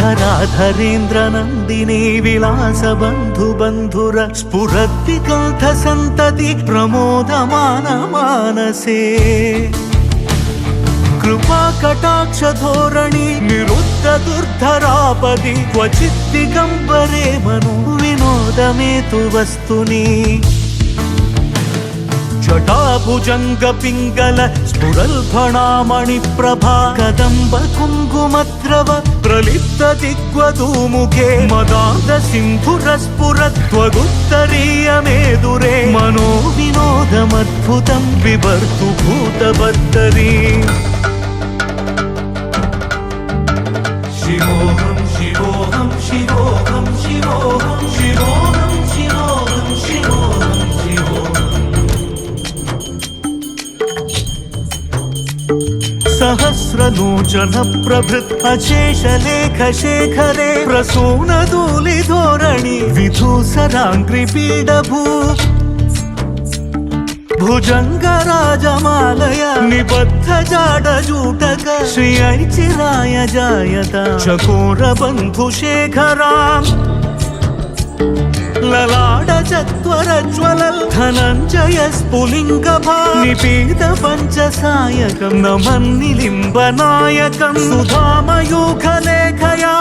धराधरेन्द्र नन्दिनी विलास बन्धु बन्धुर स्फुरति कण्ठ सन्तति प्रमोदमान मानसे कृपा कटाक्ष धोरणी निरुद्ध दुर्धरापदि क्वचित् दिगम्बरे मनो विनोदमेतु वस्तुनि जटाभुजंग पिंगल स्फुरल्फणामणि प्रभा कदम्ब कुङ्कुमद्रव प्रलिप्त दिग्वधूमुखे मदान्त सिन्धुर स्फुरत्वगुत्तरीय मेदुरे मनो विनोदमद्भुतं बिभर्तु भूतबद्धरी शिवोऽहं शिवोऽहं शिवोऽहं शिवोऽहं शिवोऽहं शिवोऽहं शिवोऽहं शिवोऽहं सहस्रलोचन प्रभृत अशेष लेख शेखरे प्रसून धूलि धोरणी विधूसराङ्घ्रि पीडभू भुजंग राजमालय निबद्ध जाडजूटक श्री ऐचिराय जायत चकोर बन्धु शेखराम् ललाट चत्वर ज्वलल् धनञ्जय स्फुलिङ्ग निपीत पञ्चसायकं नमन्निलिम्ब नायकं सुधामयूख लेखया